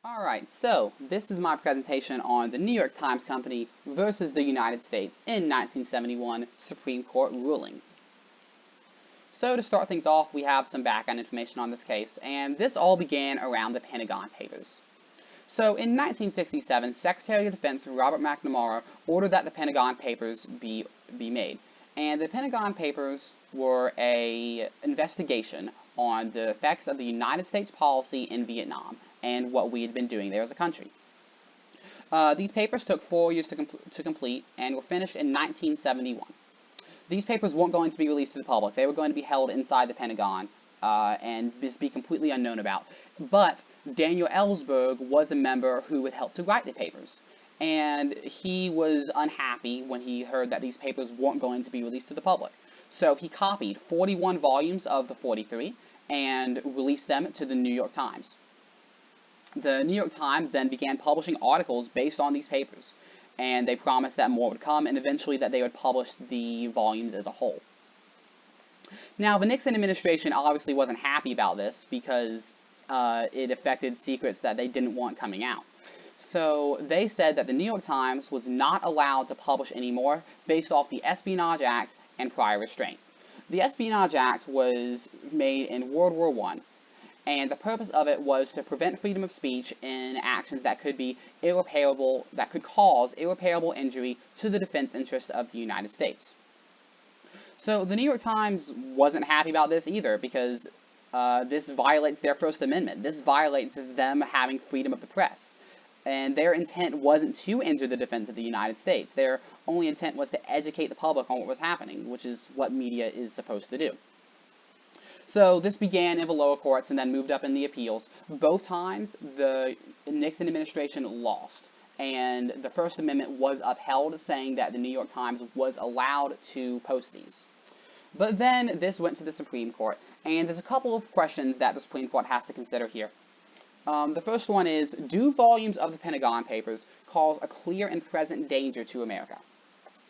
Alright, so this is my presentation on the New York Times Company versus the United States in 1971 Supreme Court ruling. So to start things off, we have some background information on this case, and this all began around the Pentagon Papers. So in 1967, Secretary of Defense Robert McNamara ordered that the Pentagon Papers be made. And the Pentagon Papers were an investigation on the effects of the United States policy in Vietnam and what we had been doing there as a country. These papers took 4 years to complete and were finished in 1971. These papers weren't going to be released to the public. They were going to be held inside the Pentagon and just be completely unknown about. But Daniel Ellsberg was a member who had helped to write the papers. And he was unhappy when he heard that these papers weren't going to be released to the public. So he copied 41 volumes of the 43 and released them to the New York Times. The New York Times then began publishing articles based on these papers, and they promised that more would come, and eventually that they would publish the volumes as a whole. Now, the Nixon administration obviously wasn't happy about this because it affected secrets that they didn't want coming out. So they said that the New York Times was not allowed to publish anymore based off the Espionage Act and prior restraint. The Espionage Act was made in World War I, and the purpose of it was to prevent freedom of speech in actions that could be irreparable, that could cause irreparable injury to the defense interest of the United States. So the New York Times wasn't happy about this either because this violates their First Amendment. This violates them having freedom of the press. And their intent wasn't to injure the defense of the United States. Their only intent was to educate the public on what was happening, which is what media is supposed to do. So this began in the lower courts and then moved up in the appeals. Both times, the Nixon administration lost, and the First Amendment was upheld, saying that the New York Times was allowed to post these. But then this went to the Supreme Court, and there's a couple of questions that the Supreme Court has to consider here. The first one is, do volumes of the Pentagon Papers cause a clear and present danger to America?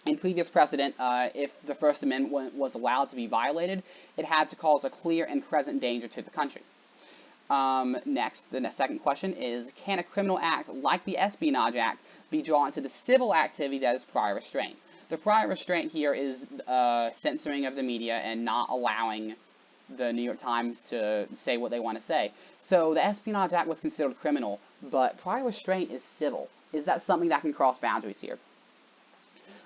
In previous precedent, if the First Amendment was allowed to be violated, it had to cause a clear and present danger to the country. Next, the second question is, can a criminal act like the Espionage Act be drawn to the civil activity that is prior restraint? The prior restraint here is censoring of the media and not allowing the New York Times to say what they want to say. So the Espionage Act was considered criminal, but prior restraint is civil. Is that something that can cross boundaries here?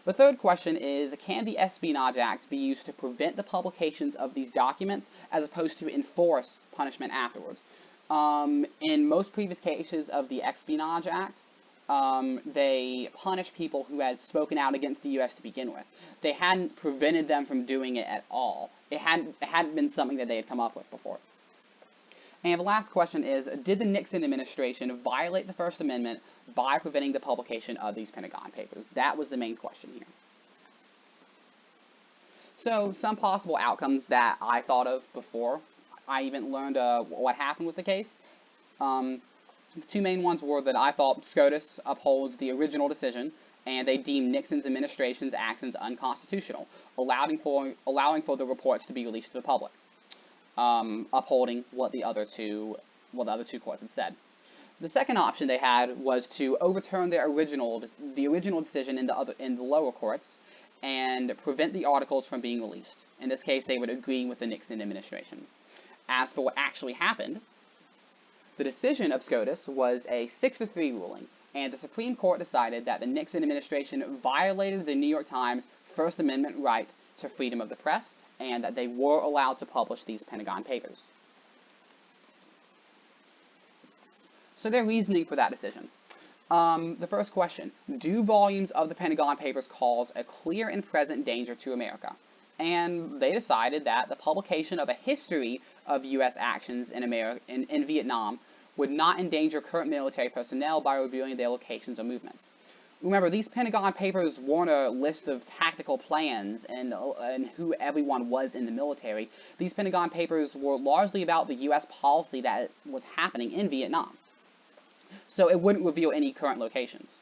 The third question is, can the Espionage Act be used to prevent the publications of these documents as opposed to enforce punishment afterwards? In most previous cases of the Espionage Act, they punished people who had spoken out against the U.S. to begin with. They hadn't prevented them from doing it at all. It hadn't been something that they had come up with before. And the last question is, did the Nixon administration violate the First Amendment by preventing the publication of these Pentagon Papers? That was the main question here. So, some possible outcomes that I thought of before I even learned what happened with the case. The two main ones were that I thought SCOTUS upholds the original decision, and they deemed Nixon's administration's actions unconstitutional, allowing for the reports to be released to the public, upholding what the other two courts had said. The second option they had was to overturn the original decision in the lower courts and prevent the articles from being released. In this case, they would agree with the Nixon administration. As for what actually happened, the decision of SCOTUS was a 6-3 ruling, and the Supreme Court decided that the Nixon administration violated the New York Times' First Amendment right to freedom of the press, and that they were allowed to publish these Pentagon Papers. So their reasoning for that decision. The first question, do volumes of the Pentagon Papers cause a clear and present danger to America? And they decided that the publication of a history of U.S. actions in Vietnam would not endanger current military personnel by revealing their locations or movements. Remember, these Pentagon Papers weren't a list of tactical plans and who everyone was in the military. These Pentagon Papers were largely about the U.S. policy that was happening in Vietnam. So it wouldn't reveal any current locations.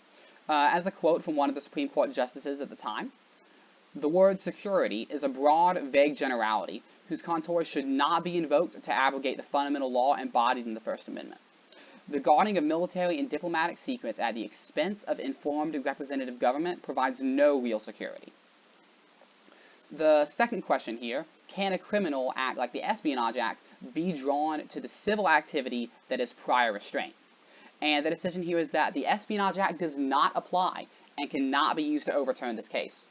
As a quote from one of the Supreme Court justices at the time, the word security is a broad, vague generality whose contours should not be invoked to abrogate the fundamental law embodied in the First Amendment. The guarding of military and diplomatic secrets at the expense of informed representative government provides no real security. The second question here, can a criminal act like the Espionage Act be drawn to the civil activity that is prior restraint? And the decision here is that the Espionage Act does not apply and cannot be used to overturn this case.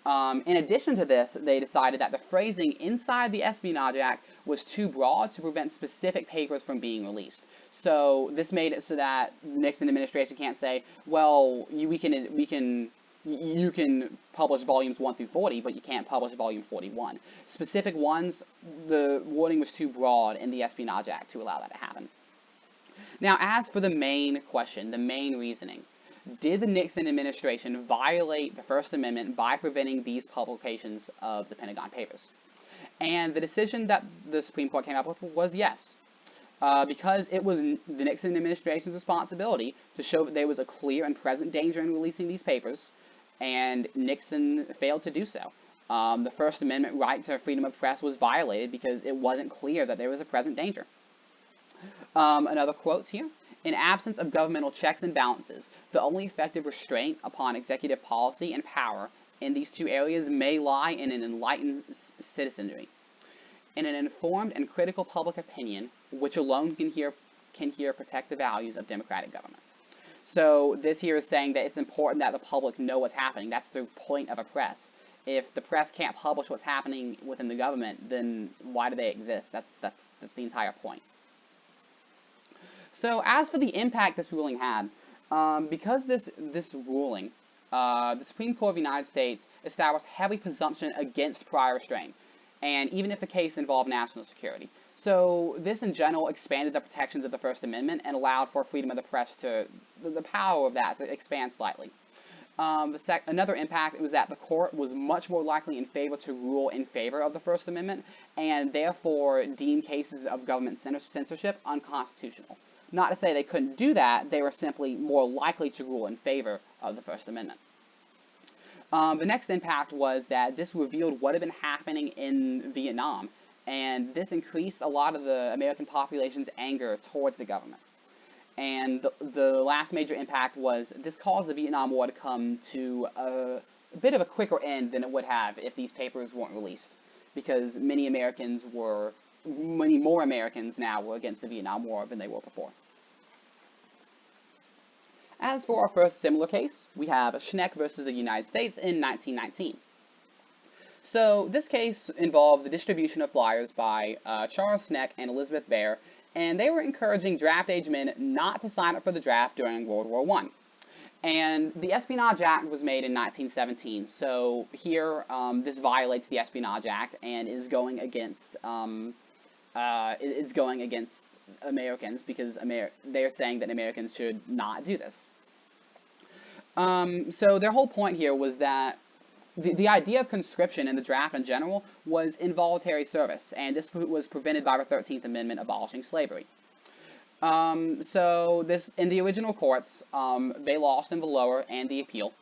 In addition to this, they decided that the phrasing inside the Espionage Act was too broad to prevent specific papers from being released. So this made it so that the Nixon administration can't say, well, you can publish volumes 1 through 40, but you can't publish volume 41. Specific ones, the wording was too broad in the Espionage Act to allow that to happen. Now, as for the main question, the main reasoning, did the Nixon administration violate the First Amendment by preventing these publications of the Pentagon Papers? And the decision that the Supreme Court came up with was yes. Because it was the Nixon administration's responsibility to show that there was a clear and present danger in releasing these papers, and Nixon failed to do so. The First Amendment right to freedom of press was violated because it wasn't clear that there was a present danger. Another quote here. In absence of governmental checks and balances, the only effective restraint upon executive policy and power in these two areas may lie in an enlightened citizenry, in an informed and critical public opinion, which alone can here protect the values of democratic government. So this here is saying that it's important that the public know what's happening. That's the point of a press. If the press can't publish what's happening within the government, then why do they exist? That's the entire point. So as for the impact this ruling had, because this ruling, the Supreme Court of the United States established heavy presumption against prior restraint, and even if a case involved national security. So this in general expanded the protections of the First Amendment and allowed for freedom of the press to, the power of that to expand slightly. Another impact was that the court was much more likely in favor to rule in favor of the First Amendment, and therefore deemed cases of government censorship unconstitutional. Not to say they couldn't do that, they were simply more likely to rule in favor of the First Amendment. The next impact was that this revealed what had been happening in Vietnam, and this increased a lot of the American population's anger towards the government. And the last major impact was this caused the Vietnam War to come to a bit of a quicker end than it would have if these papers weren't released, because many more Americans now were against the Vietnam War than they were before. As for our first similar case, we have Schneck versus the United States in 1919. So this case involved the distribution of flyers by Charles Schneck and Elizabeth Baer, and they were encouraging draft-age men not to sign up for the draft during World War I. And the Espionage Act was made in 1917, so here this violates the Espionage Act and is going against Americans because they're saying that Americans should not do this. So their whole point here was that the idea of conscription in the draft in general was involuntary service, and this was prevented by the 13th Amendment abolishing slavery. So this, in the original courts, they lost in the lower and the appeal.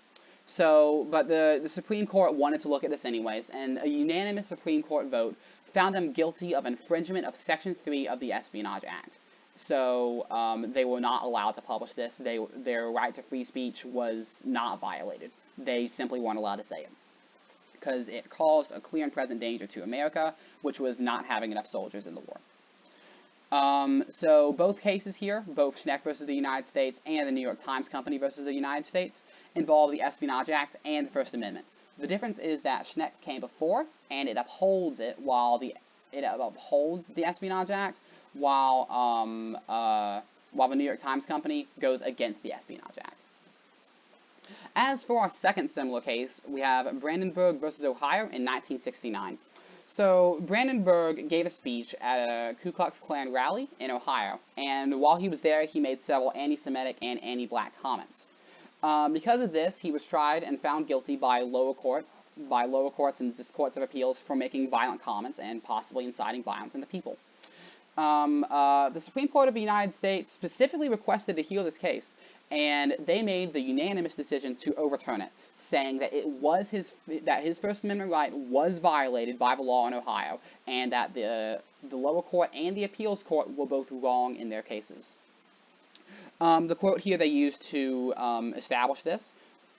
So, but the Supreme Court wanted to look at this anyways, and a unanimous Supreme Court vote found them guilty of infringement of Section 3 of the Espionage Act. So they were not allowed to publish this. Their right to free speech was not violated. They simply weren't allowed to say it, because it caused a clear and present danger to America, which was not having enough soldiers in the war. So both cases here, both Schneck versus the United States and the New York Times Company versus the United States, involve the Espionage Act and the First Amendment. The difference is that Schneck came before, and it upholds it while it upholds the Espionage Act, while the New York Times Company goes against the Espionage Act. As for our second similar case, we have Brandenburg versus Ohio in 1969. So Brandenburg gave a speech at a Ku Klux Klan rally in Ohio, and while he was there, he made several anti-Semitic and anti-black comments. Because of this, he was tried and found guilty by lower courts and just courts of appeals for making violent comments and possibly inciting violence in the people. The Supreme Court of the United States specifically requested to hear this case, and they made the unanimous decision to overturn it, saying that his First Amendment right was violated by the law in Ohio, and that the lower court and the appeals court were both wrong in their cases. The quote here they used to establish this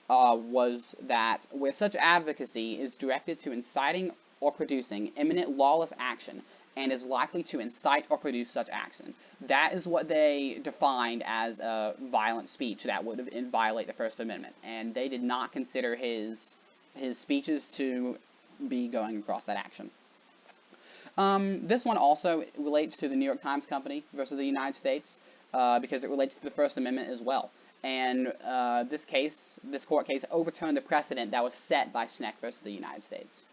was that where such advocacy is directed to inciting or producing imminent lawless action and is likely to incite or produce such action. That is what they defined as a violent speech that would violate the First Amendment, and they did not consider his speeches to be going across that action. This one also relates to the New York Times Company versus the United States because it relates to the First Amendment as well. And this court case, overturned the precedent that was set by Schneck versus the United States.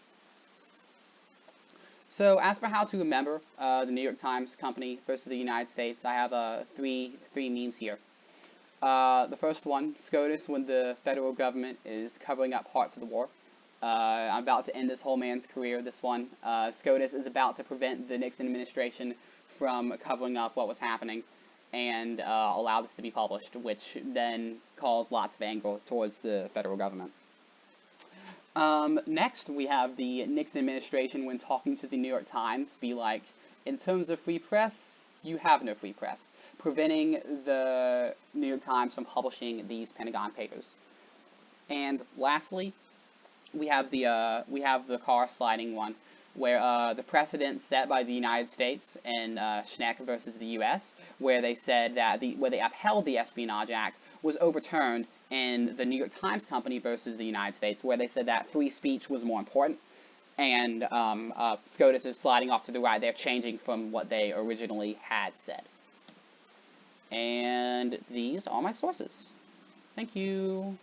So as for how to remember the New York Times Company versus the United States, I have three memes here. The first one, SCOTUS, when the federal government is covering up parts of the war. I'm about to end this whole man's career, this one. SCOTUS is about to prevent the Nixon administration from covering up what was happening and allow this to be published, which then caused lots of anger towards the federal government. Next, we have the Nixon administration, when talking to the New York Times, be like, in terms of free press, you have no free press, preventing the New York Times from publishing these Pentagon papers. And lastly, we have the car sliding one, where the precedent set by the United States in Schneck versus the U.S., where they said that where they upheld the Espionage Act, was overturned in the New York Times Company versus the United States, where they said that free speech was more important. And SCOTUS is sliding off to the right. They're changing from what they originally had said. And these are my sources. Thank you.